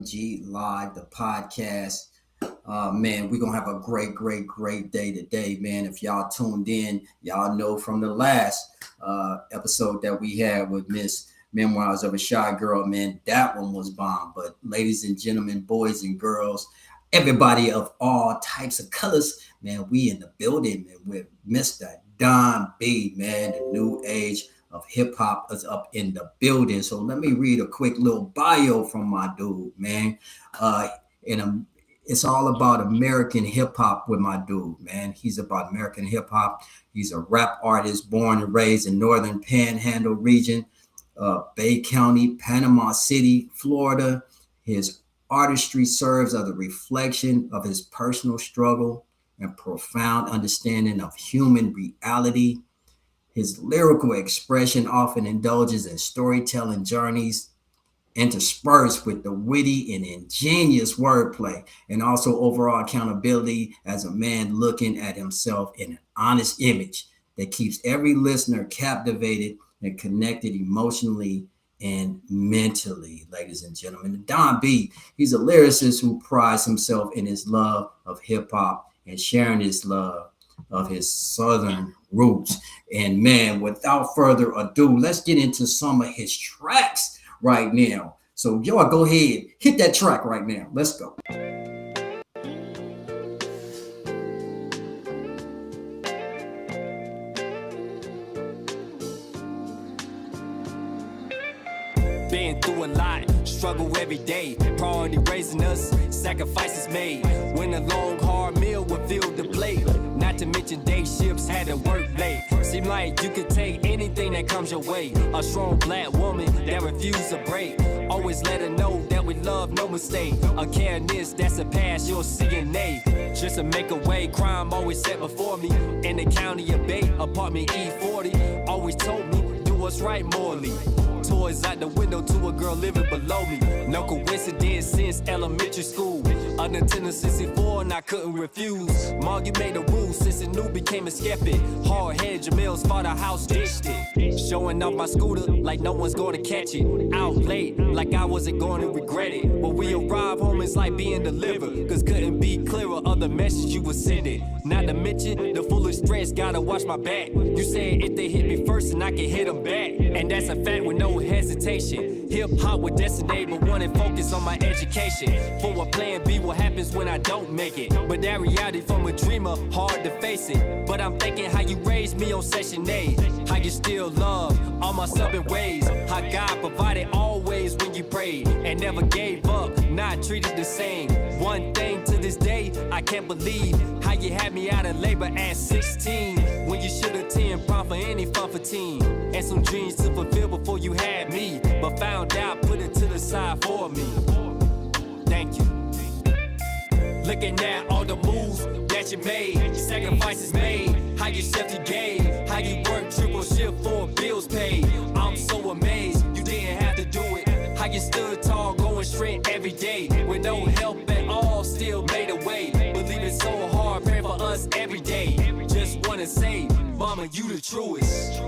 G Live, the podcast. Man, we're gonna have a great day today, man. If y'all tuned in, y'all know from the last episode that we had with Miss Memoirs of a Shy Girl, man, that one was bomb. But ladies and gentlemen, boys and girls, everybody of all types of colors, man, we in the building, man, with Mr. Don B, man, the new age of hip hop is up in the building. So let me read a quick little bio from my dude, man. In a It's all about American hip hop with my dude, man. He's about American hip hop. He's a rap artist born and raised in Northern Panhandle region, Bay County, Panama City, Florida. His artistry serves as a reflection of his personal struggle and profound understanding of human reality. His lyrical expression often indulges in storytelling journeys interspersed with the witty and ingenious wordplay, and also overall accountability as a man looking at himself in an honest image that keeps every listener captivated and connected emotionally and mentally. Ladies and gentlemen, Don B, he's a lyricist who prides himself in his love of hip hop and sharing his love of his southern roots. And man, without further ado, let's get into some of his tracks right now. So y'all go ahead, hit that track right now. Let's go. Been through a lot, struggle every day. Priority raising us, sacrifices made. When a long, hard meal would fill the plate. Not to mention day shifts, had to work late. Seem like you could take anything that comes your way. A strong black woman that refused to break. Always let her know that we love, no mistake. A careness that's a pass, you'll see an A. Just to make a way, crime always set before me. In the county of Bay, apartment E40. Always told me, do what's right morally. Toys out the window to a girl living below me. No coincidence since elementary school. Under 64 and I couldn't refuse. Mom, you made the rules since it new became a skeptic. Hard-headed Jamel's father house dished it. Showing off my scooter like no one's gonna catch it. Out late like I wasn't going to regret it. When we arrive home it's like being delivered. Cause couldn't be clearer of the message you were sending. Not to mention the foolish stress, gotta watch my back. You said if they hit me first and I can hit them back. And that's a fact with no hesitation. Hip hop with destiny, but wanted focus on my education. For a plan B, what happens when I don't make it? But that reality from a dreamer, hard to face it. But I'm thinking how you raised me on Session A. How you still love all my southern ways. How God provided always when you prayed. And never gave up, not treated the same. One thing to this day, I can't believe how you had me out of labor at 16. When you should attend prom for any fun for teen. And some dreams to fulfill before you had me. But found out, put it to the side for me. Thank you. Looking at all the moves that you made, sacrifices made, how you self you gave, how you work triple shift for bills paid. I'm so amazed you didn't have to do it. How you stood tall, going straight every day, with no help at all, still made a way. Believing so hard, praying for us every day. Just wanna say, Mama, you the truest.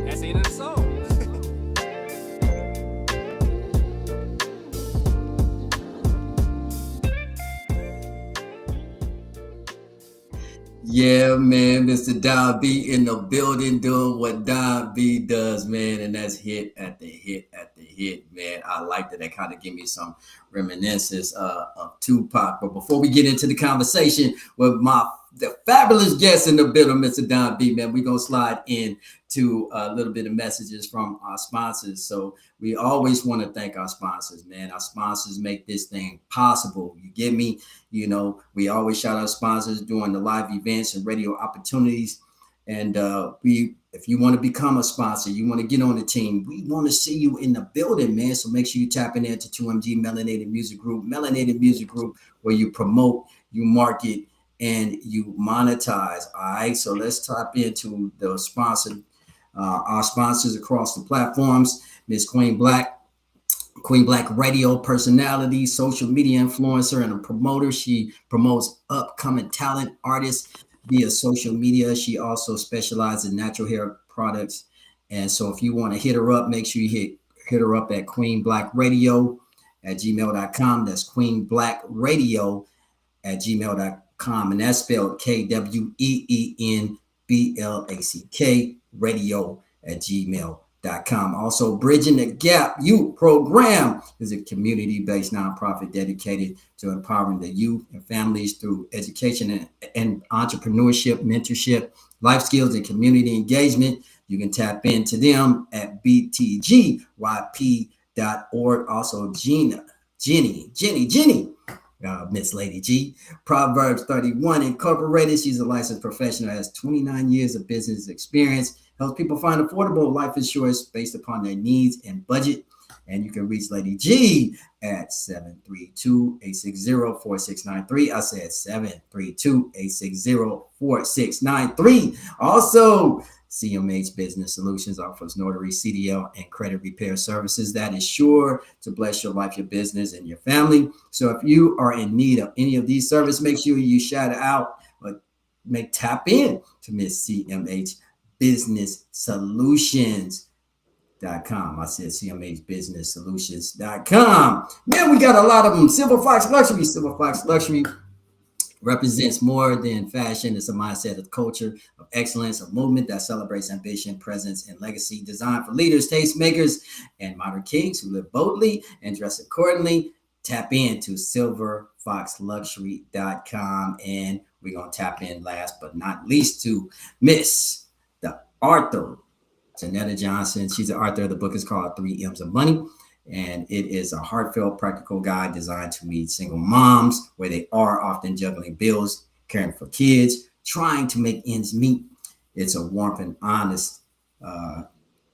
That's the end of the song. Yeah, man, Mr. Don B in the building doing what Don B does, man, and that's hit at the hit at the hit, man. I like that. That kind of give me some reminiscences of Tupac. But before we get into the conversation with the fabulous guest in the building, Mr. Don B, man, we're gonna slide in to a little bit of messages from our sponsors. So we always want to thank our sponsors, man. Our sponsors make this thing possible. You get me? You know, we always shout out sponsors during the live events and radio opportunities. And if you want to become a sponsor, you want to get on the team, we want to see you in the building, man. So make sure you tap in to 2MG Melanated Music Group, where you promote, you market, and you monetize. All right. So let's tap into the sponsor, our sponsors across the platforms. Miss Queen Black radio personality, social media influencer, and a promoter. She promotes upcoming talent artists via social media. She also specializes in natural hair products. And so if you want to hit her up, make sure you hit hit her up at queenblackradio@gmail.com. That's queenblackradio@gmail.com. And that's spelled KWEENBLACK radio@gmail.com. Also, Bridging the Gap Youth Program is a community-based nonprofit dedicated to empowering the youth and families through education and entrepreneurship, mentorship, life skills, and community engagement. You can tap into them at btgyp.org. Also, Jenny, Miss Lady G. Proverbs 31 Incorporated. She's a licensed professional, has 29 years of business experience, helps people find affordable life insurance based upon their needs and budget. And you can reach Lady G at 732-860-4693. I said 732-860-4693. Also, CMH Business Solutions offers notary, CDL, and credit repair services that is sure to bless your life, your business, and your family. So if you are in need of any of these services, make sure you shout it out, but tap in to Miss CMH Business Solutions.com. I said CMH Business Solutions.com. Man, we got a lot of them. Silver Fox Luxury. Silver Fox Luxury represents more than fashion. It's a mindset of culture, of excellence, a movement that celebrates ambition, presence, and legacy, designed for leaders, tastemakers, and modern kings who live boldly and dress accordingly. Tap into silverfoxluxury.com. And we're going to tap in last but not least to Miss the author, Janetta Johnson. She's the author of the book. Is called 3 M's of Money. And it is a heartfelt, practical guide designed to meet single moms where they are often juggling bills, caring for kids, trying to make ends meet. It's a warm and honest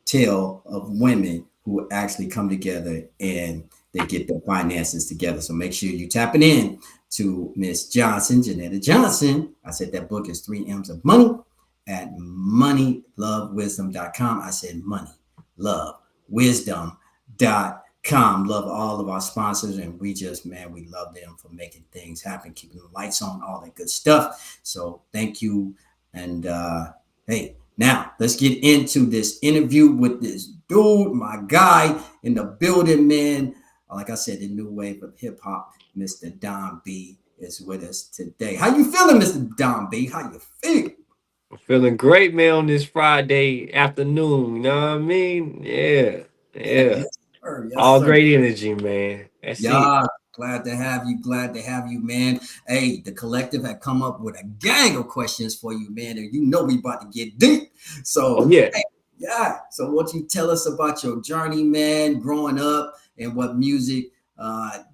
tale of women who actually come together and they get their finances together. So make sure you tapping in to Miss Johnson, Janetta Johnson. I said that book is 3 M's of Money at moneylovewisdom.com. I said money, love, wisdom.com. Love all of our sponsors, and we love them for making things happen, keeping the lights on, all that good stuff. So thank you. And hey, now let's get into this interview with this dude, my guy in the building, man. Like I said, the new wave of hip hop, Mr. Don B is with us today. How you feeling, Mr. Don B? How you feel? I'm feeling great, man, on this Friday afternoon. You know what I mean? Yeah. Yes, sir. Yes, All sir. great energy, man. That's it. Yeah, glad to have you. Glad to have you, man. Hey, the collective had come up with a gang of questions for you, man. And you know we about to get deep. So yeah. Hey, yeah. So what you tell us about your journey, man, growing up, and what music, what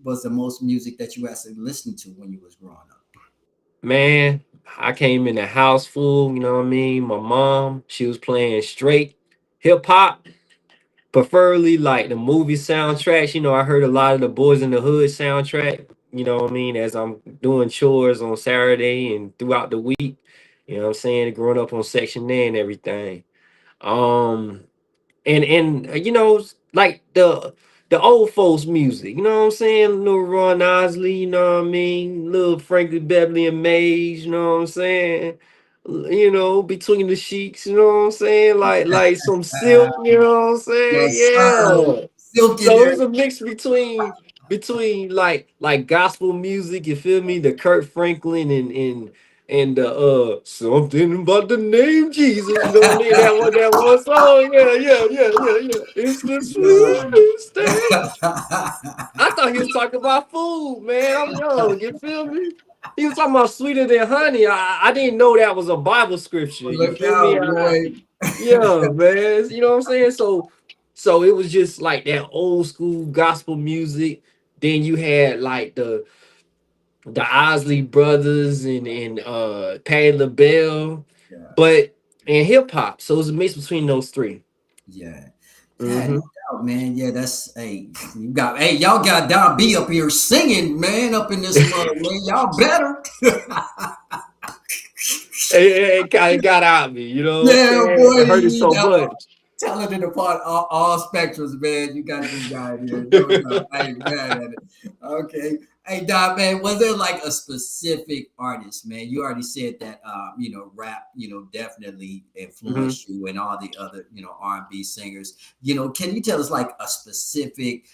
was the most music that you actually listened to when you was growing up? Man, I came in the house full, you know what I mean? My mom, she was playing straight hip hop, preferably like the movie soundtracks. I heard a lot of the Boys in the Hood soundtrack, you know what I mean, as I'm doing chores on Saturday and throughout the week. You know what I'm saying? Growing up on Section A and everything. Um like the old folks music, you know what I'm saying? Little Ron Osley, you know what I mean? Little Frankie Beverly and Mays, you know what I'm saying? Between the sheets, you know what I'm saying? Like some silk, you know what I'm saying? Yes, sir. Yeah. Silk in So it there. was a mix between like gospel music, you feel me? The Kurt Franklin and the something about the name Jesus, you know what I mean? That one song, yeah. It's the sweetest thing. I thought he was talking about food, man. I'm young, you feel me? He was talking about sweeter than honey. I didn't know that was a Bible scripture. You Look feel me? out, boy. Yeah, man. You know what I'm saying? So it was just like that old school gospel music. Then you had like the Osley brothers and Patti LaBelle, Yeah, but in hip hop. So it was a mix between those three. yeah. Yeah, Mm-hmm. no doubt, man. Yeah, that's y'all got Don B up here singing, man, up in this mug, man. Y'all better. It kind of got out of me, you know what I'm Yeah, saying? boy, I heard it so much. talented upon all spectrums, man. You got this guy here. No doubt. I ain't mad at it. Okay. Hey, Don, man, was there like a specific artist, man? You already said that, rap, definitely Mhm. influenced you and all the other, R&B singers. Can you tell us like a specific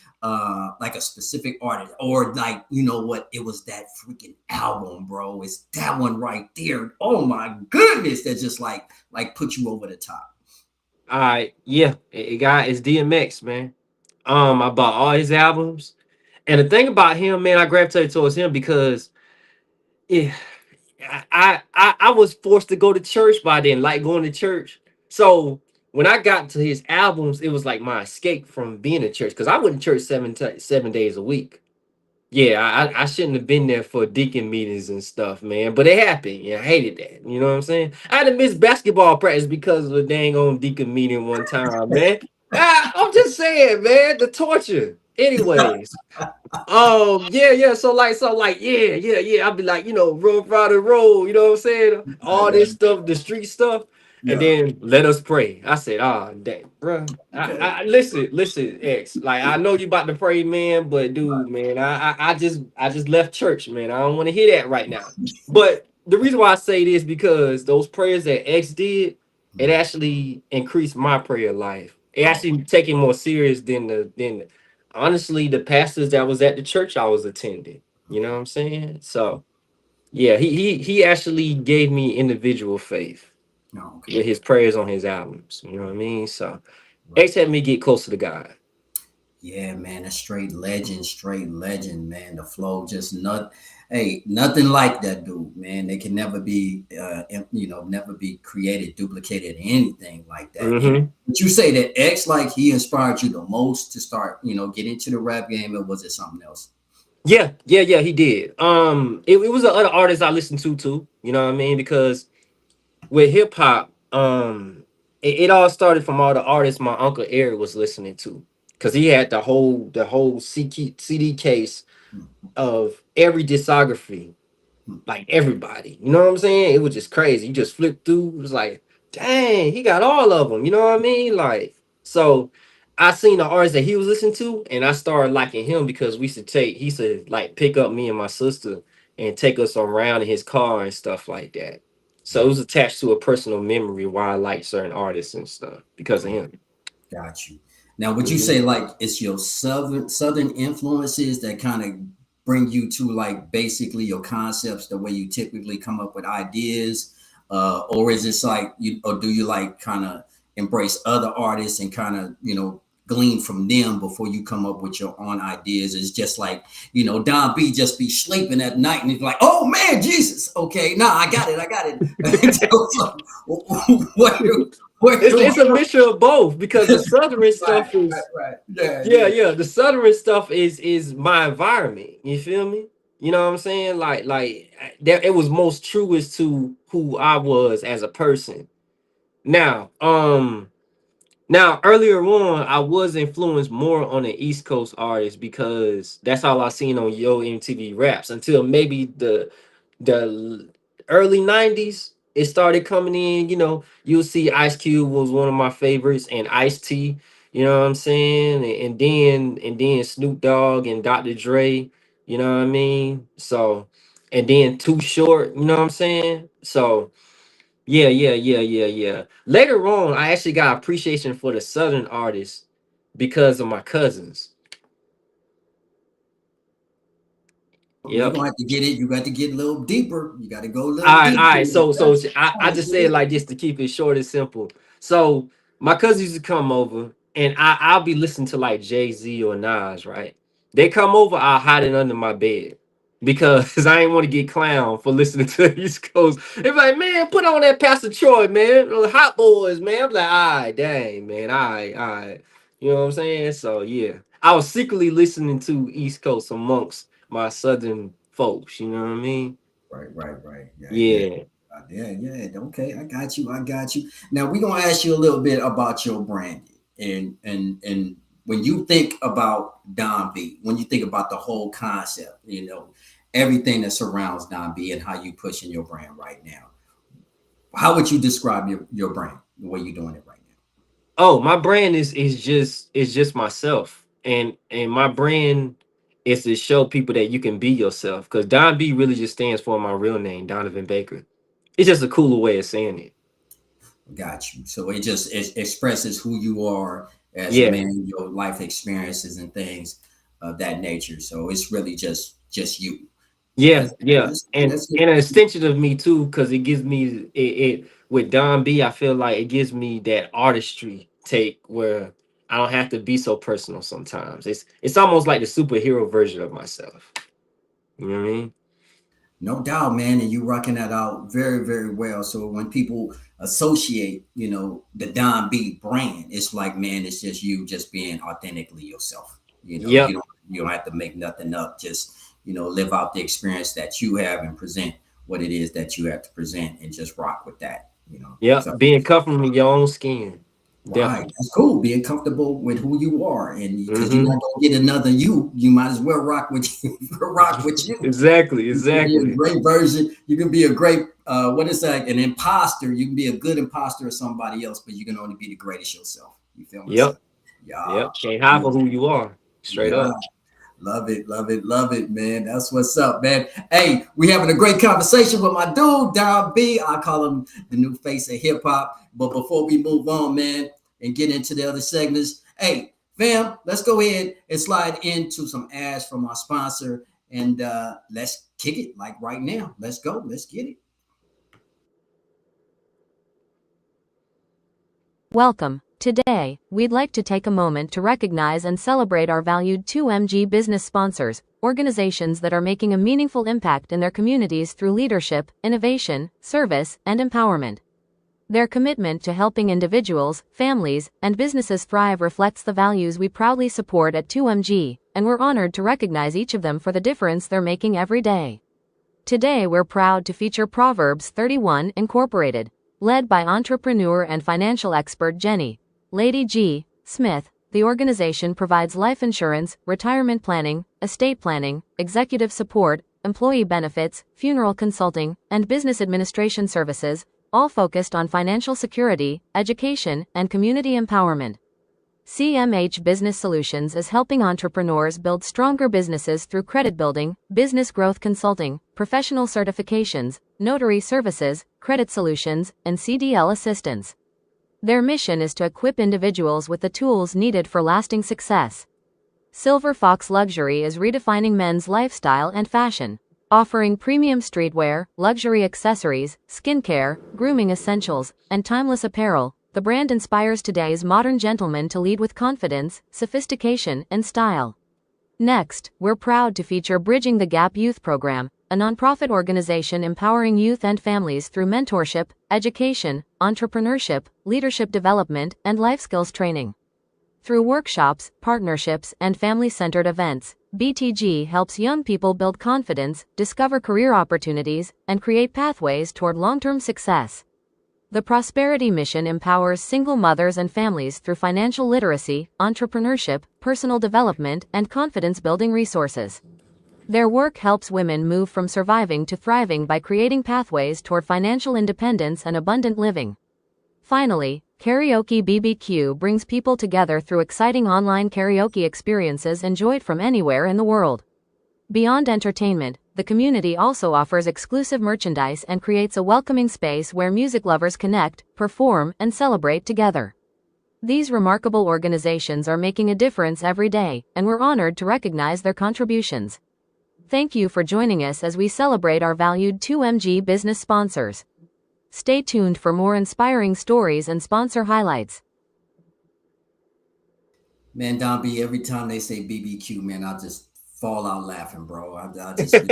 artist, or like, what, it was that freaking album, bro. It's that one right there. Oh my goodness, that just like put you over the top. All right, yeah, it got it's DMX, man. I bought all his albums, and the thing about him, man, I gravitated towards him because yeah, I was forced to go to church by then, like going to church. So when I got to his albums, it was like my escape from being in church because I went to church 7 days a week. Yeah, I shouldn't have been there for deacon meetings and stuff, man. But it happened. Yeah, I hated that. You know what I'm saying? I had to miss basketball practice because of a dang on deacon meeting one time, man. I'm just saying, man, the torture. Anyways, yeah. So like, yeah. I'll be like, rough rider roll, you know what I'm saying? All this stuff, the street stuff, and Yeah. then let us pray. I said, dang, bro. Okay. Listen, X. Like, I know you about to pray, man, but dude, man, I just left church, man. I don't want to hear that right now. But the reason why I say this because those prayers that X did, it Mhm. actually increased my prayer life. It Oh, actually taking more serious than honestly the pastors that was at the church I was attending. You know what I'm saying? So yeah, he actually gave me individual faith no, okay. with his prayers on his albums. You know what I mean? So Right. X had me get closer to God. Yeah, man, a straight legend, man. The flow just nothing like that dude, man. They can never be, never be created, duplicated, anything like that. And Hmm. would you say that X, like, he inspired you the most to start, get into the rap game, or was it something else? Yeah, he did. It was the other artists I listened to too. You know what I mean? Because with hip hop, it all started from all the artists my uncle Eric was listening to. Cause he had the whole CD case Hmm, of every discography, hmm. like everybody. You know what I'm saying? It was just crazy. You just flip through. It was like, dang, he got all of them. You know what I mean? Like, so I seen the artists that he was listening to, and I started liking him because he used to like pick up me and my sister and take us around in his car and stuff like that. So it was attached to a personal memory why I like certain artists and stuff because of him. Got you. Now, would you say Mhm. like it's your southern influences that kind of bring you to like basically your concepts, the way you typically come up with ideas, or is this like you, or do you like kind of embrace other artists and kind of glean from them before you come up with your own ideas? It's just like Don B just be sleeping at night and he's like, oh man, Jesus, okay, nah, I got it. So, what what It's a mixture of both because the southern Right, stuff is right. Yeah, yeah, yeah. yeah. The southern stuff is my environment. You feel me? You know what I'm saying? Like that. It was most truest to who I was as a person. Now, now earlier on, I was influenced more on the East Coast artists because that's all I seen on Yo MTV Raps until maybe the early 90s it started coming in. You'll see Ice Cube was one of my favorites and Ice T, you know what I'm saying, and then Snoop Dogg and Dr. Dre, you know what I mean. So and then Too Short, you know what I'm saying. So yeah. Later on I actually got appreciation for the southern artists because of my cousins. We're Yep. gonna have to get it. You got to get a little deeper. You got to go a All little right, all deeper right. with So, that. so I just say it like this to keep it short and simple. So, my cousins used to come over, and I'll be listening to like Jay Z or Nas, right? They come over, I'll hide it under my bed because I ain't want to get clown for listening to the East Coast. They be like, man, put on that Pastor Troy, man, or Hot Boys, man. I'm like, all right, dang, man, all right. You know what I'm saying? So, yeah, I was secretly listening to East Coast amongst my Southern folks. You know what I mean? Right. Yeah, yeah. Yeah. Yeah. Okay, I got you. I got you. Now we're gonna ask you a little bit about your branding and when you think about Don B, when you think about the whole concept, everything that surrounds Don B and how you pushing your brand right now. How would you describe your brand, the way you're doing it right now? Oh, my brand is just myself, and my brand is to show people that you can be yourself. Because Don B really just stands for my real name, Donovan Baker. It's just a cooler way of saying it. Got you. So it expresses who you are as a Yeah, man, your life experiences and things of that nature. So it's really just you. yeah, That's yeah, that's and that's it. and an extension of me too, because it gives me it with Don B. I feel like it gives me that artistry take where I don't have to be so personal sometimes. It's almost like the superhero version of myself. You know what I mean? No doubt, man, and you rocking that out very, very well. So when people associate, the Don B brand, it's like, man, it's just you just being authentically yourself. You Yep, don't have to make nothing up. Just live out the experience that you have and present what it is that you have to present, and just rock with that. yep. So Being comfortable in your own skin, right, definitely. that's cool. Being comfortable with who you are, and because you're Hmm. not gonna get another you, you might as well rock with you. Rock with you. Exactly, You can be a exactly. great version. You can be a great what is that? An imposter. You can be a good imposter of somebody else, but you can only be the greatest yourself. You feel me? So Yep, yeah, yep. Can't hide for who you are. Straight yeah. up. Love it, love it, love it, man. That's what's up, man. Hey, we having a great conversation with my dude, Don B. I call him the new face of hip hop. But before we move on, man, and get into the other segments, hey, fam, let's go ahead and slide into some ads from our sponsor, and let's kick it like right now. Let's go. Let's get it. Welcome. Today, we'd like to take a moment to recognize and celebrate our valued 2MG business sponsors, organizations that are making a meaningful impact in their communities through leadership, innovation, service, and empowerment. Their commitment to helping individuals, families, and businesses thrive reflects the values we proudly support at 2MG, and we're honored to recognize each of them for the difference they're making every day. Today we're proud to feature Proverbs 31 Incorporated, led by entrepreneur and financial expert Jenny Lady G. Smith. The organization provides life insurance, retirement planning, estate planning, executive support, employee benefits, funeral consulting, and business administration services, all focused on financial security, education, and community empowerment. CMH Business Solutions is helping entrepreneurs build stronger businesses through credit building, business growth consulting, professional certifications, notary services, credit solutions, and CDL assistance. Their mission is to equip individuals with the tools needed for lasting success. Silver Fox Luxury is redefining men's lifestyle and fashion, offering premium streetwear, luxury accessories, skincare, grooming essentials, and timeless apparel. The brand inspires today's modern gentleman to lead with confidence, sophistication, and style. Next, we're proud to feature Bridging the Gap Youth Program, a nonprofit organization empowering youth and families through mentorship, education, entrepreneurship, leadership development, and life skills training. Through workshops, partnerships, and family-centered events, BTG helps young people build confidence, discover career opportunities, and create pathways toward long-term success. The Prosperity Mission empowers single mothers and families through financial literacy, entrepreneurship, personal development, and confidence-building resources. Their work helps women move from surviving to thriving by creating pathways toward financial independence and abundant living. Finally, Karaoke BBQ brings people together through exciting online karaoke experiences enjoyed from anywhere in the world. Beyond entertainment, the community also offers exclusive merchandise and creates a welcoming space where music lovers connect, perform, and celebrate together. These remarkable organizations are making a difference every day, and we're honored to recognize their contributions. Thank you for joining us as we celebrate our valued 2MG business sponsors. Stay tuned for more inspiring stories and sponsor highlights. Man, Don B, every time they say BBQ, man, I just fall out laughing, bro. I just be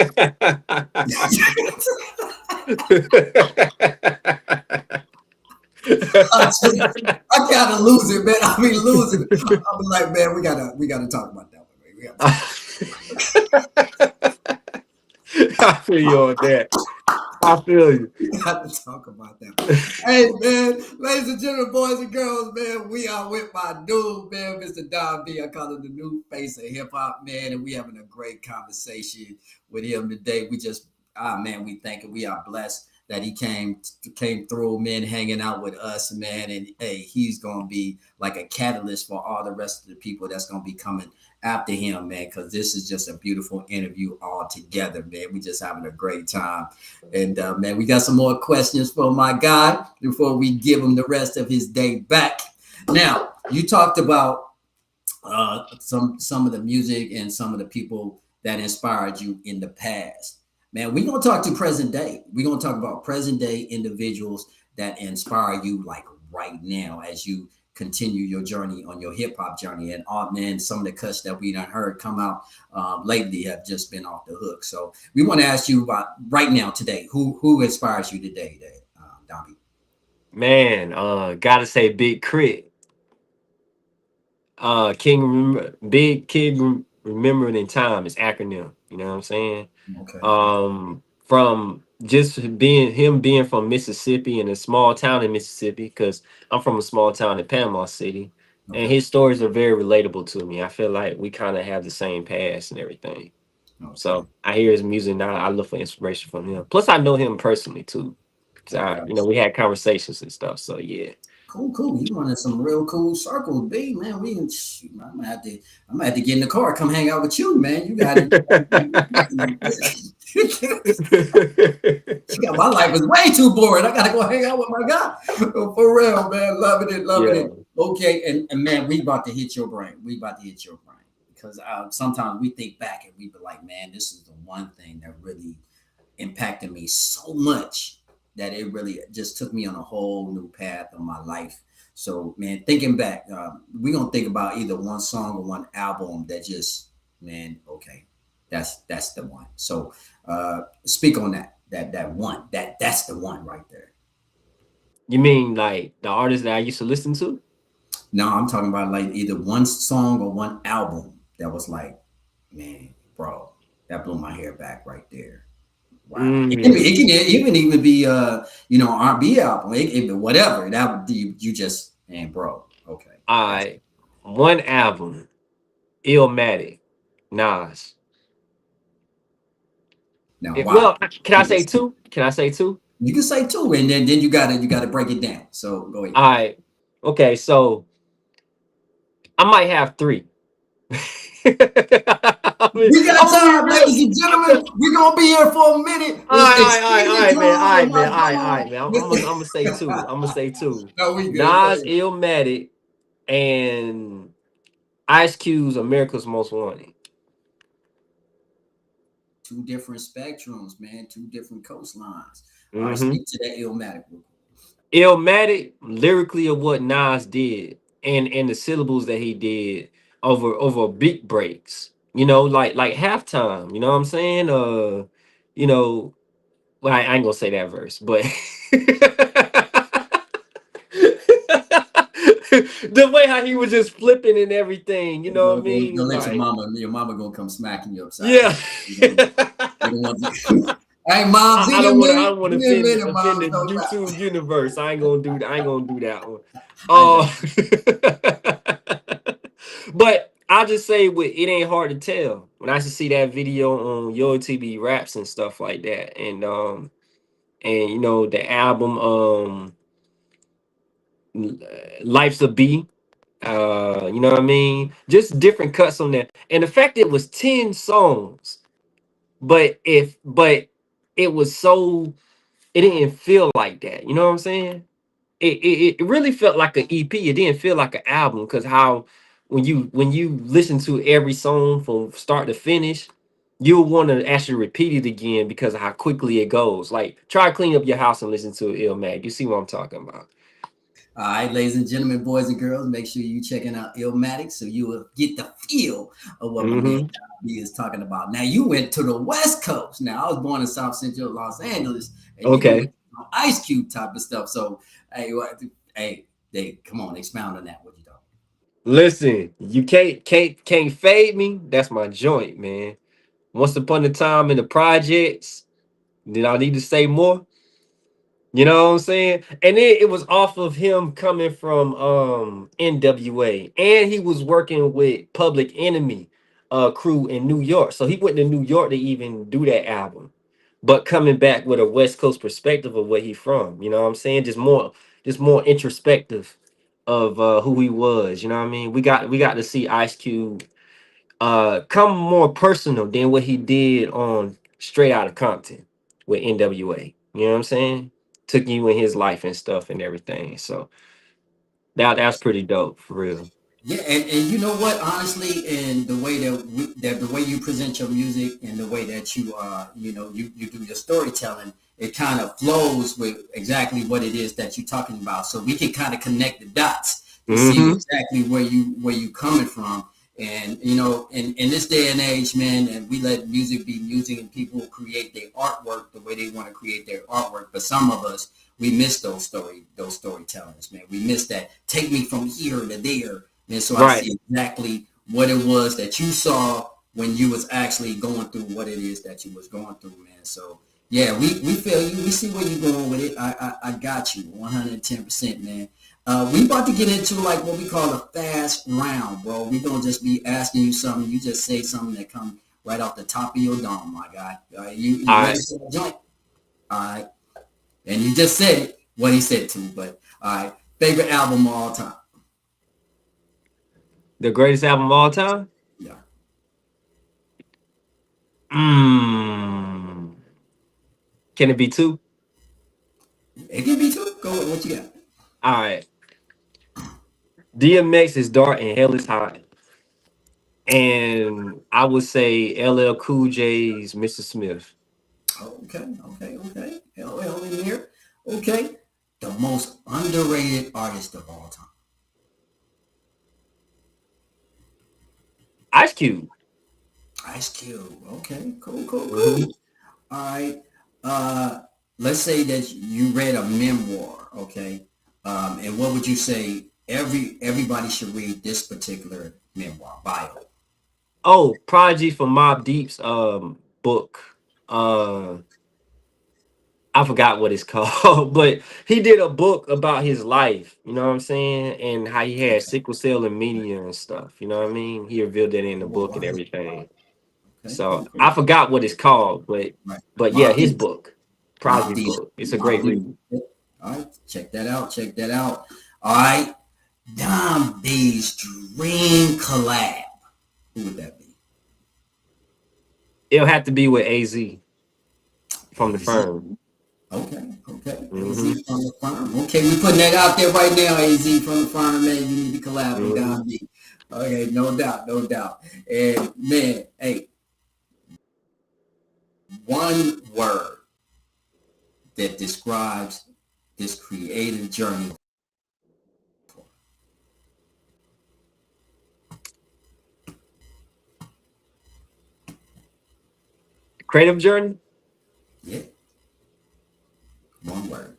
I gotta lose it, man. I mean losing it. I'll be like, man, we gotta talk about that one, man. We gotta talk I feel you on that. I feel you. We got to talk about that. Hey, man, ladies and gentlemen, boys and girls, man, we are with my dude, man, Mr. Don B. I call him the new face of hip hop, man, and we having a great conversation with him today. We just, man, we thinking we are blessed that he came through, man, hanging out with us, man. And hey, he's gonna be like a catalyst for all the rest of the people that's gonna be coming after him, man. Because this is just a beautiful interview all together, man. We just having a great time, and man, we got some more questions for my guy before we give him the rest of his day back. Now, you talked about some of the music and some of the people that inspired you in the past. Man, we're gonna talk to present day. We're gonna talk about present day individuals that inspire you like right now as you continue your journey on your hip hop journey. And man, some of the cuts that we done heard come out lately have just been off the hook. So we want to ask you about right now today, who inspires you today, Dobby? Man, gotta say Big Crit. Big Kid Remembered in Time is acronym. You know what I'm saying? Okay. From just being from Mississippi, in a small town in Mississippi, because I'm from a small town in Panama City, and Okay. his stories are very relatable to me. I feel like we kind of have the same past and everything. Okay. So I hear his music now. I look for inspiration from him. Plus, I know him personally too, because Okay. we had conversations and stuff. So yeah. Cool, cool. You running some real cool circles, B man. We can. Shoot, I'm gonna have to get in the car, come hang out with you, man. You got it. You got my life is way too boring. I gotta go hang out with my guy. For real, man. Loving it, loving Yeah. it. Okay, and man, we about to hit your brain. We about to hit your brain because sometimes we think back and we be like, man, this is the one thing that really impacted me so much that it really just took me on a whole new path of my life. So, man, thinking back, we're gonna think about either one song or one album that just, man, okay, that's the one. So, speak on that. That one. That's the one right there. You mean like the artist that I used to listen to? Now I'm talking about like either one song or one album that was like, man, bro, that blew my hair back right there. Wow. It can even be R&B album, whatever. That would you just, man, bro. Okay. That's I One album, Illmatic, Nas. now why. Well, can I say two? Can I say two? You can say two, and then you gotta break it down. So go ahead. I Okay, so I might have three. We got I'm gonna be time, real. ladies and gentlemen. We're gonna be here for a minute. All right, It's all right, all extended right, man, all time, right, my man, all guy. right, man. I'm gonna say two. I'm gonna say two. No, we good. Go Nas, ahead. Illmatic, and Ice Cube's America's Most Wanted. Two different spectrums, man. Two different coastlines. All right, Mm-hmm. speak to that Illmatic. Illmatic, lyrically, of what Nas did, and the syllables that he did over beat breaks. Like halftime. You know what I'm saying? You know, well, I ain't gonna say that verse, but the way how he was just flipping and everything. You know what I Don't mean? let your Like, mama. Your mama gonna come smacking you upside the yeah. head. You don't want to. Hey, moms, I give me a don't want to. I minute. don't want Give to me a offend minute, offend moms. the Don't stop. YouTube universe. I ain't gonna do that. I ain't gonna do that one. I got Uh, but I'll just say, with it ain't hard to tell when I used to see that video on Yo TV Raps and stuff like that, and the album Life's a B. You know what I mean? Just different cuts on there, and the fact it was 10 songs, but it was so, it didn't feel like that. You know what I'm saying? It really felt like an EP. It didn't feel like an album, because how when you listen to every song from start to finish, you'll want to actually repeat it again because of how quickly it goes. Like, try to clean up your house and listen to Illmatic. You see what I'm talking about? All right, ladies and gentlemen, boys and girls, make sure you checking out Illmatic so you will get the feel of what my man Hmm. He is talking about. Now you went to the West Coast. Now I was born in South Central Los Angeles, and you done Okay. went to Ice Cube type of stuff. So hey, they come on, expound on that. What you talking? Listen, you can't fade me. That's my joint, man. Once upon a time in the projects, did I need to say more? You know what I'm saying? And then it was off of him coming from NWA, and he was working with Public Enemy crew in New York. So he went to New York to even do that album. but coming back with a West Coast perspective of where he from. You know what I'm saying? Just more introspective of who he was. You know what I mean? We got to see Ice Cube come more personal than what he did on Straight Outta Compton with NWA. You know what I'm saying? Took you in his life and stuff and everything. So that's pretty dope for real. Yeah, and you know what? Honestly, and the way that the way you present your music and the way that you do your storytelling, it kind of flows with exactly what it is that you're talking about. So we can kind of connect the dots to see Hmm. exactly where you coming from. And in this day and age, man, and we let music be music, and people create their artwork the way they want to create their artwork. But some of us, we miss those storytellings, man. We miss that. Take me from here to there. And so I Right. see exactly what it was that you saw when you was actually going through what it is that you was going through, man. So yeah, we feel you. We see where you're going with it. I got you 110%, man. We about to get into like what we call a fast round, bro. We don't just be asking you something. You just say something that come right off the top of your dome, my guy. You All ready right. for the joint? All right. And you just said it, what he said to, but all right. Favorite album of all time? The greatest album of all time? Yeah. Mm. Can it be two? It can be two. Go with what you got. All right. DMX is dark and hell is hot. And I would say LL Cool J's Mr. Smith. Okay. Hell in here. Okay. The most underrated artist of all time. Ice Cube. Ice Cube. Okay. Cool. Hmm. All right. Uh, let's say that you read a memoir. Okay. And what would you say? Everybody should read this particular memoir bio. Oh, Prodigy from Mob Deep's book. Uh I forgot what it's called, but he did a book about his life, you know what I'm saying? And how he had Okay. sickle cell anemia and stuff, you know what I mean? He revealed that in the Oh, book and wow. everything. Okay. So Okay. I forgot what it's called, Right. but yeah, Mob his Deep. book, Mob Prodigy Deep. book. It's a Mob great Deep. read. All right. Check that out. All right. Dom B's dream collab. Who would that be? It'll have to be with AZ from the AZ. firm. Okay. Hmm. AZ from the farm. Okay, we putting that out there right now. AZ from the farm, man. You need to collab with Hmm. Dom B. Okay, no doubt. And man, hey, one word that describes this creative journey. Creative journey. Yeah, one word.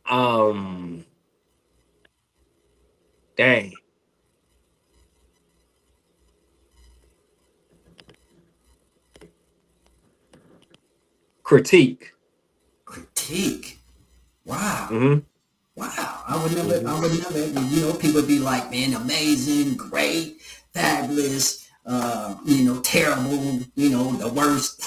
Um, Dang, critique. Critique. Wow. Hmm. Wow, Hmm. I would never, people be like, man, amazing, great, fabulous, terrible, the worst.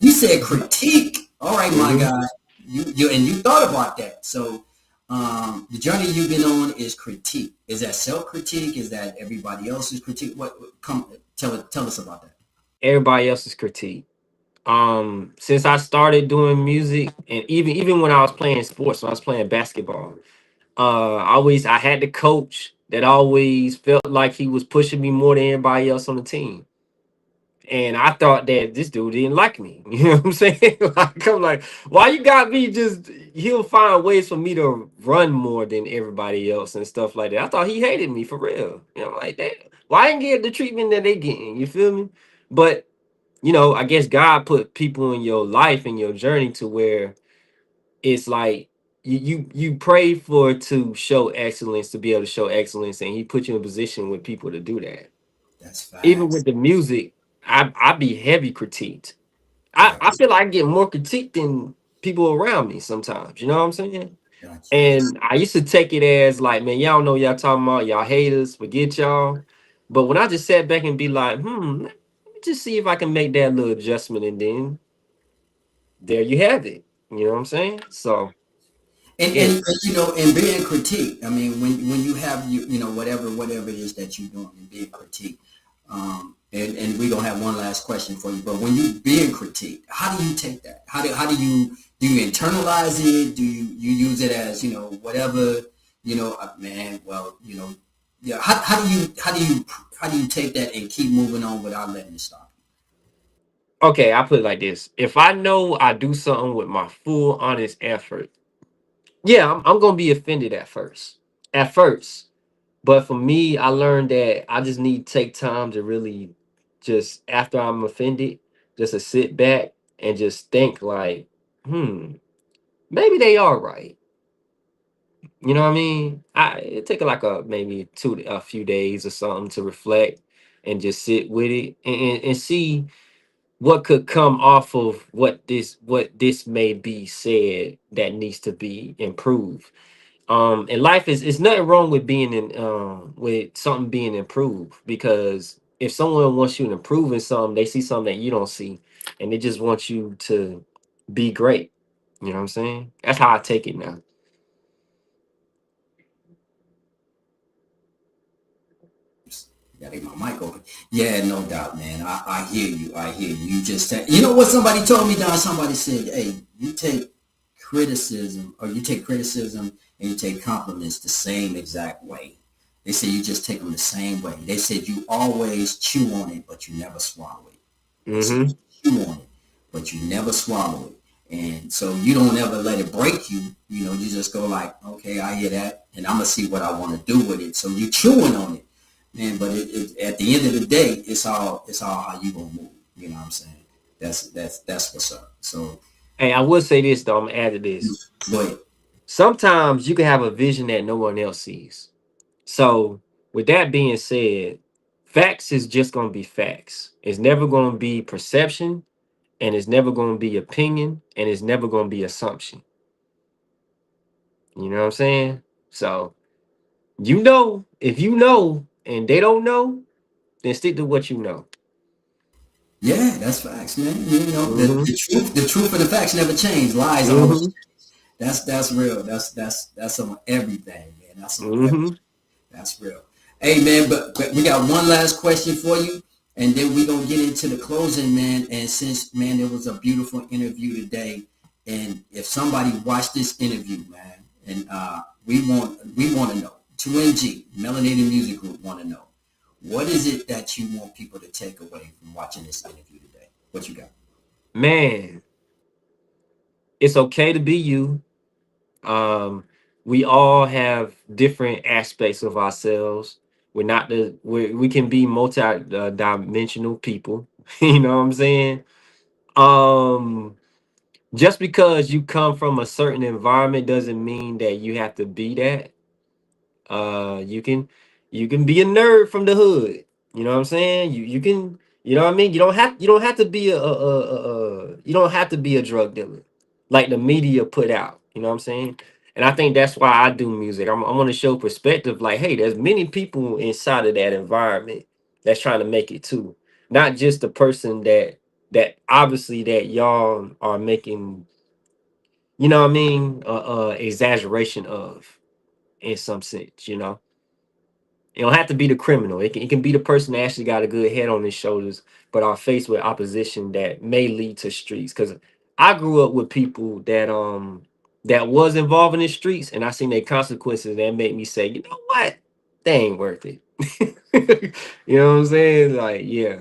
You said critique. All right, my Hmm. guy. And you thought about that. So, the journey you've been on is critique. Is that self critique? Is that everybody else's critique? Come tell us about that. Everybody else's critique. Since I started doing music, and even when I was playing sports, when I was playing basketball, I had the coach that always felt like he was pushing me more than everybody else on the team. And I thought that this dude didn't like me. You know what I'm saying? Like, I'm like, why you got me just, he'll find ways for me to run more than everybody else and stuff like that. I thought he hated me for real. You know, like that. Why I ain't get the treatment that they getting? You feel me? But I guess God put people in your life and your journey to where it's like you pray for to show excellence, to be able to show excellence, and he put you in a position with people to do that. That's Even facts. with the music, I be heavy critiqued. I Right. feel like I get more critique than people around me sometimes. You know what I'm saying? Got you. And I used to take it as like, man, y'all know y'all talking about, y'all haters, forget y'all. But when I just sat back and be like, let me just see if I can make that little adjustment, and then there you have it. You know what I'm saying? So yeah. And you know, and being critiqued. I mean, when you have you know whatever it is that you're doing and being critiqued. And we gonna have one last question for you. But when you being critiqued, how do you take that? How do you internalize it? Do you use it as whatever man? Well, yeah. How do you take that and keep moving on without letting it stop Okay, I put it like this. If I know I do something with my full honest effort, yeah, I'm gonna be offended at first. At first. But for me, I learned that I just need to take time to really just after I'm offended, just to sit back and just think like, maybe they are right. You know what I mean? It take like a few days or something to reflect and just sit with it and see what could come off of what this may be said that needs to be improved. And life is nothing wrong with being in with something being improved, because if someone wants you to improve in something, they see something that you don't see, and they just want you to be great. You know what I'm saying? That's how I take it now. Gotta get my mic open. Yeah, no doubt, man. I hear you. I hear you. You just said, you know what somebody told me, Don? Somebody said, hey, you take criticism and you take compliments the same exact way. They say you just take them the same way. They said you always chew on it, but you never swallow it. They said Mm-hmm. you chew on it, but you never swallow it. And so you don't ever let it break you. You just go like, okay, I hear that, and I'm gonna see what I want to do with it. So you chewing on it, man. But at the end of the day, it's all how you gonna move. You know what I'm saying? That's what's up. So Hey, I will say this though. I'm gonna add to this. go ahead. Sometimes you can have a vision that no one else sees. So, with that being said, facts is just gonna be facts. It's never gonna be perception, and it's never going to be opinion, and it's never going to be assumption. You know what I'm saying? So, if you know and they don't know, then stick to what you know. Yeah, that's facts, man. The Hmm. truth and the facts never change. Lies always. Hmm. That's real. That's on everything, man. That's on everything. Hmm. That's real. Hey, man, but we got one last question for you, and then we gonna get into the closing, man. And since, man, it was a beautiful interview today, and if somebody watched this interview, man, and we want to know, 2MG Melanated Music Group want to know, what is it that you want people to take away from watching this interview today? What you got? Man, it's okay to be you. Um, we all have different aspects of ourselves. We can be multi dimensional people. You know what I'm saying? Um, just because you come from a certain environment doesn't mean that you have to be that. You can be a nerd from the hood. You know what I'm saying? You can, you know what I mean? You don't have to be you don't have to be a drug dealer like the media put out. You know what I'm saying? And I think that's why I do music. I want to show perspective, like, hey, there's many people inside of that environment that's trying to make it too. Not just the person that obviously that y'all are making, you know what I mean, exaggeration of, in some sense, you know. It don't have to be the criminal. It can be the person that actually got a good head on his shoulders, but are faced with opposition that may lead to streets. Because I grew up with people that was involved in the streets, and I seen their consequences that made me say, you know what, they ain't worth it. You know what I'm saying? Like, yeah.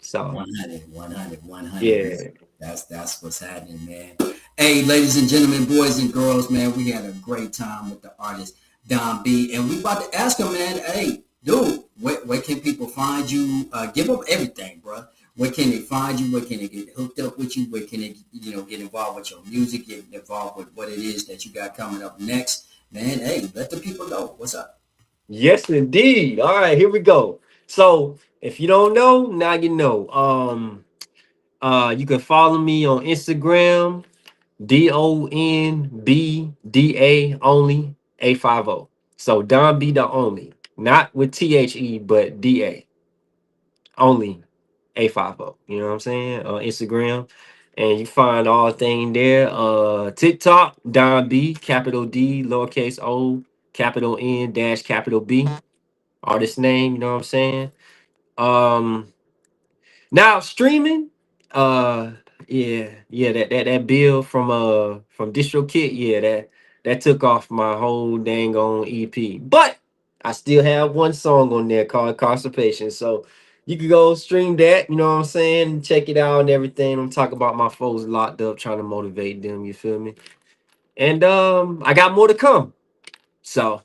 So 100, 100, 100, man. yeah. That's what's happening, man. Hey, ladies and gentlemen, boys and girls, man, we had a great time with the artist Don B, and we about to ask him, man. Hey, dude, where can people find you? Give up everything, bro. Where can they find you? Where can they get hooked up with you? Where can they, get involved with your music? Get involved with what it is that you got coming up next, man. Hey, let the people know what's up. Yes, indeed. All right, here we go. So if you don't know, now you know. You can follow me on Instagram, DONBDA only 850. So Don B the only. not with THE, but DA only. A50. You know what I'm saying? Instagram. And you find all thing there. TikTok, Don B, capital D, lowercase O, capital N, dash capital B. Artist name, you know what I'm saying? Um Now streaming, uh, yeah, that bill from DistroKid, yeah, that took off my whole dang on EP. But I still have one song on there called Constipation. So you can go stream that, you know what I'm saying? Check it out and everything. I'm talking about my folks locked up, trying to motivate them, you feel me? And I got more to come. So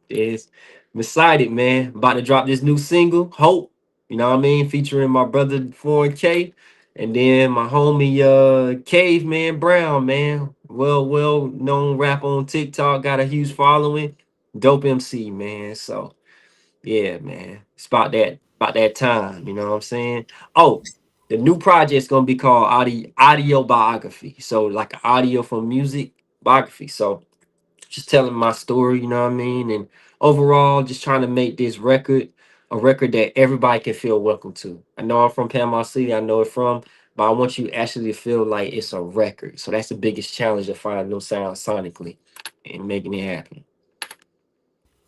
is I'm excited, man. About to drop this new single, Hope. You know what I mean? Featuring my brother Foreign K. And then my homie Caveman Brown, man. Well known rapper on TikTok, got a huge following. Dope MC, man. So yeah, man. It's about that time, you know what I'm saying? Oh, the new project's gonna be called audio biography. So like audio from music biography. So just telling my story, you know what I mean? And overall, just trying to make this record a record that everybody can feel welcome to. I know I'm from Panama City, I know it from, but I want you actually to feel like it's a record. So that's the biggest challenge to find new sound sonically and making it happen.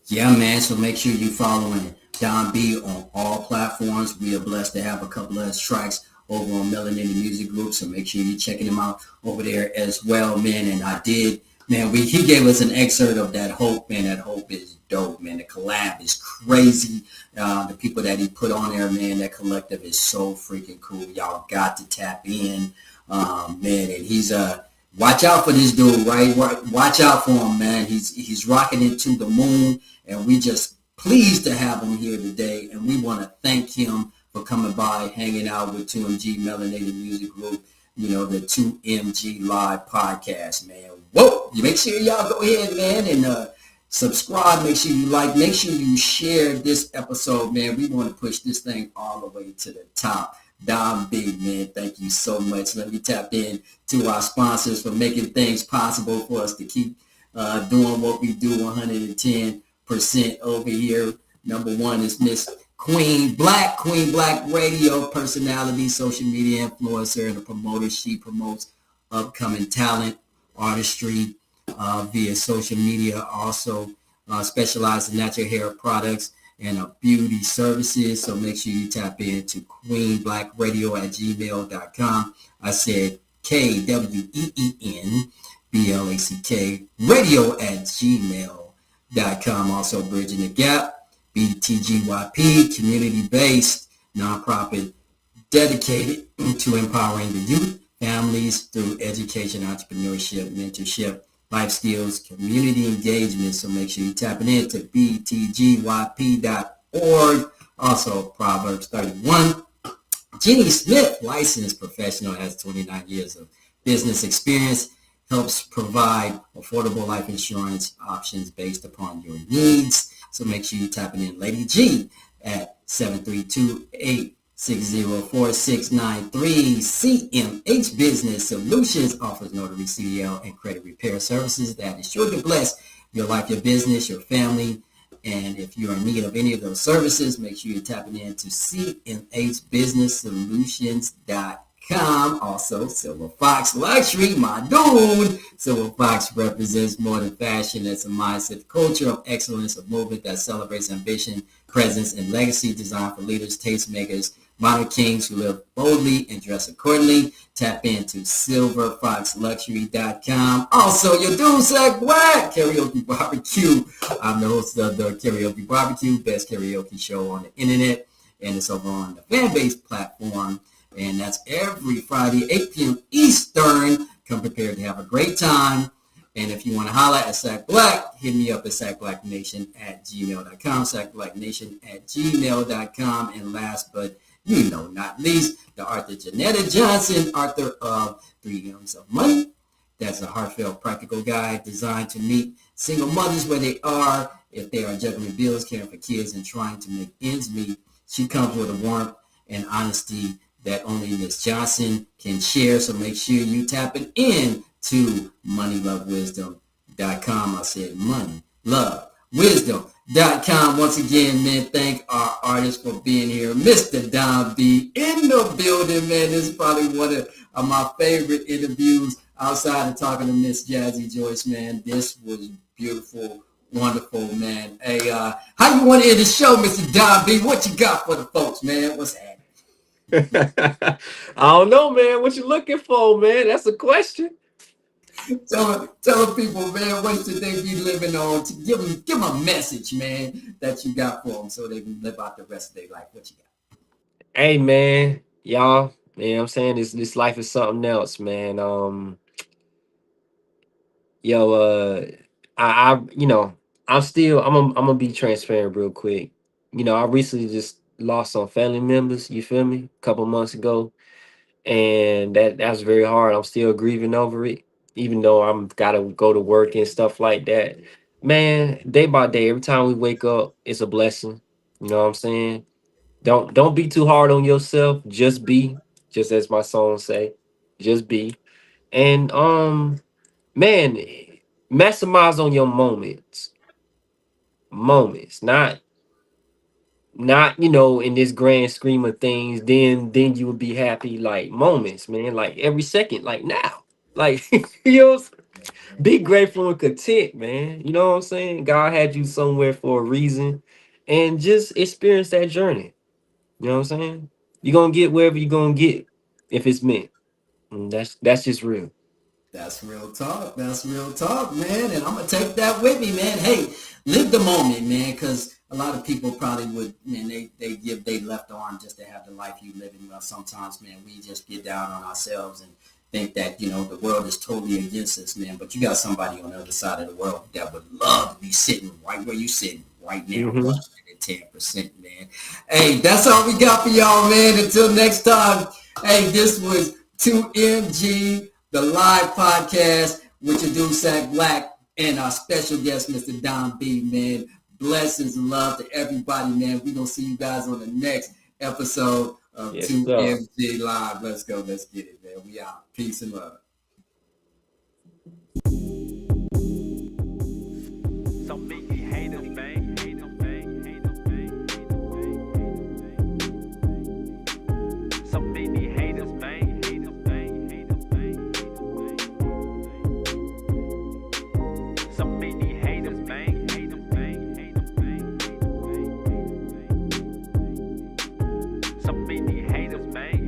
Yeah, man. So make sure you following Don B on all platforms. We are blessed to have a couple of his tracks over on Melanin Music Group. So make sure you're checking him out over there as well, man. And I did, man, he gave us an excerpt of that Hope, man. That Hope is dope, man. The collab is crazy. The people that he put on there, man, that collective is so freaking cool. Y'all got to tap in, man. And he's watch out for this dude, right? Watch out for him, man. He's rocking it to the moon, and we just pleased to have him here today. And we want to thank him for coming by, hanging out with 2MG Melanated Music Group, you know, the 2MG Live podcast, man. Whoa! You make sure y'all go ahead, man, and subscribe. Make sure you like. Make sure you share this episode, man. We want to push this thing all the way to the top. Don B, man, thank you so much. Let me tap in to our sponsors for making things possible for us to keep doing what we do 110% over here. Number one is Miss Queen Black radio personality, social media influencer, and a promoter. She promotes upcoming talent, artistry via social media. Also specializes in natural hair products and beauty services. So make sure you tap into queenblackradio@gmail.com. I said KWEENBLACK radio@gmail.com. Also Bridging the Gap, BTGYP, community-based nonprofit dedicated to empowering the youth, families through education, entrepreneurship, mentorship, life skills, community engagement. So make sure you're tapping into btgyp.org. Also, Proverbs 31. Jenny Smith, licensed professional, has 29 years of business experience, helps provide affordable life insurance options based upon your needs. So make sure you're tapping in Lady G at 732-860-4693. CMH Business Solutions offers notary, CDL, and credit repair services that is sure to bless your life, your business, your family. And if you're in need of any of those services, make sure you're tapping into cmhbusinesssolutions.com. Also, Silver Fox Luxury, my dude. Silver Fox represents more than fashion. It's a mindset, culture of excellence, a movement that celebrates ambition, presence, and legacy, designed for leaders, tastemakers, modern kings who live boldly and dress accordingly. Tap into silverfoxluxury.com. Also, your dude, Sac Black, Karaoke Barbecue. I'm the host of the Karaoke Barbecue, best karaoke show on the internet, and it's over on the Fanbase platform. And that's every Friday, 8 p.m. Eastern. Come prepared to have a great time. And if you want to holler at Sac Black, hit me up at sacblacknation@gmail.com, sacblacknation@gmail.com. And last but not least, the Arthur Janetta Johnson, author of 3 M's of Money. That's a heartfelt, practical guide designed to meet single mothers where they are, if they are juggling bills, caring for kids, and trying to make ends meet. She comes with a warmth and honesty that only Miss Johnson can share. So make sure you tap it in to moneylovewisdom.com. I said money, love, wisdom. MCMusicBusiness.com. Once again, man, thank our artist for being here. Mr. Don B in the building, man. This is probably one of my favorite interviews outside of talking to Miss Jazzy Joyce, man. This was beautiful, wonderful, man. Hey, how you want to end the show, Mr. Don B? What you got for the folks, man? What's happening? I don't know, man. What you looking for, man? That's a question. Tell the people, man, what should they be living on? To give them a message, man, that you got for them so they can live out the rest of their life. What you got? Hey, man, y'all. You know what I'm saying? This life is something else, man. Yo, you know, I'm gonna be transparent real quick. You know, I recently just lost some family members. You feel me? A couple months ago, and that's very hard. I'm still grieving over it, even though I'm gotta go to work and stuff like that. Man, day by day, every time we wake up, it's a blessing. You know what I'm saying? Don't be too hard on yourself. Just be, just as my song say, just be. And man, maximize on your moments, not in this grand scheme of things. Then you would be happy. Like moments, man, like every second, like now, like you know, be grateful and content, man. You know what I'm saying? God had you somewhere for a reason, and just experience that journey. You know what I'm saying? You're gonna get wherever you're gonna get if it's meant. And that's just real. That's real talk. That's real talk, man. And I'm gonna take that with me, man. Hey, live the moment, man, because a lot of people probably would, man, they give their left arm just to have the life you live in. Well, sometimes, man, we just get down on ourselves and think that, the world is totally against us, man. But you got somebody on the other side of the world that would love to be sitting right where you sitting right now, Hmm. 10%, man. Hey, that's all we got for y'all, man. Until next time. Hey, this was 2MG, the live podcast with your dude Sac Black and our special guest, Mr. Don B, man. Blessings and love to everybody, man. We're going to see you guys on the next episode of Yes, 2MG Live. Let's go. Let's get it, man. We out. Peace and love. So many haters, man. So many haters, man. So many haters, man. So many haters, man.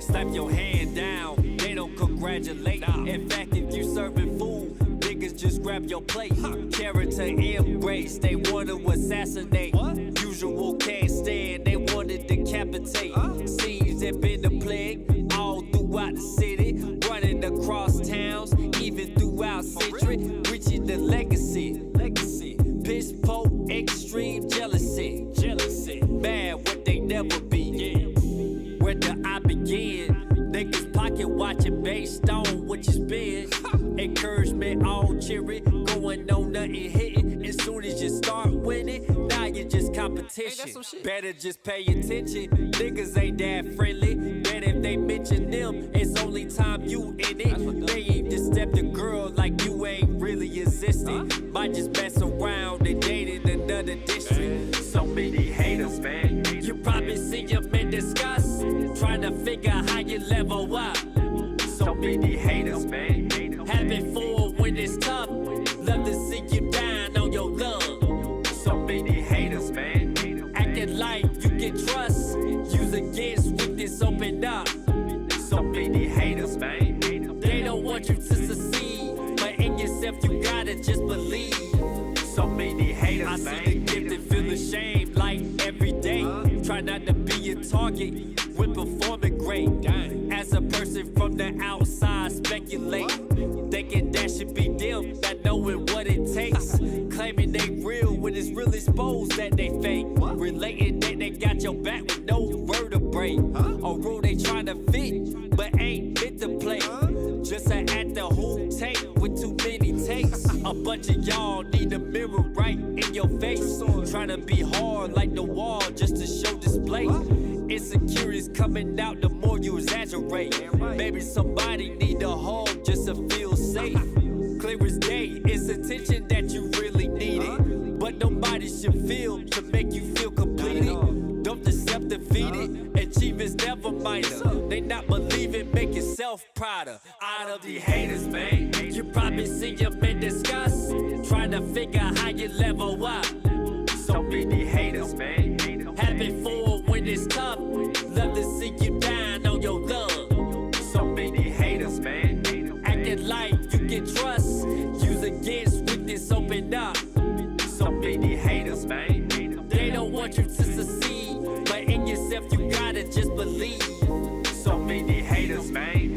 Slap your hand down, they don't congratulate. In fact, if you serving food, niggas just grab your plate. Character embrace, they want to assassinate. Usual can't stand, they want to decapitate. Scenes that been the plague all throughout the city, running across towns, even throughout century, reaching the legacy. Piss poor, extreme jealousy. Mad what they never be. Where do I begin? Niggas pocket watching based on what you spend. Encouragement all cheery, going on nothing hitting. As soon as you start winning, now you just competition. Better just pay attention. Niggas ain't that friendly. Bet if they mention them, it's only time you in it. They ain't just step the girl like you ain't really existing. Might just mess around and date in another district. So many haters, man. You probably see them in disgust, trying to figure how you level up. So many haters, man. Happy for when it's tough. Love to see you down on your love. So many haters, man. Acting like you can trust. Use against weakness, open up. So many haters, man. They don't want you to succeed, but in yourself you gotta just believe. So many haters, man. I see the gifted feel ashamed like every day. Try not to be a target when performing great. As a person from the outside, speculate, thinking that should be them, not knowing what it takes. Claiming they real when it's real exposed that they fake. Relating that they got your back with no vertebrae. A role they trying to fit, but ain't fit to play. Just an actor who take with too many takes. A bunch of y'all need a mirror right in your face. Trying to be hard like the wall just to show display. Insecurities coming out the more you exaggerate. Maybe somebody need a home just to feel safe. minor. They not believing, make yourself prouder. Out of the haters, man. You probably see them in disgust, trying to figure how you level up. So many haters, man. Happy for when it's tough. Love to see you down on your love. So many haters, man. Acting like you can trust. Use against weakness, open up. So many haters, man. They don't want you to succeed, but in yourself you gotta just believe. So many haters, man.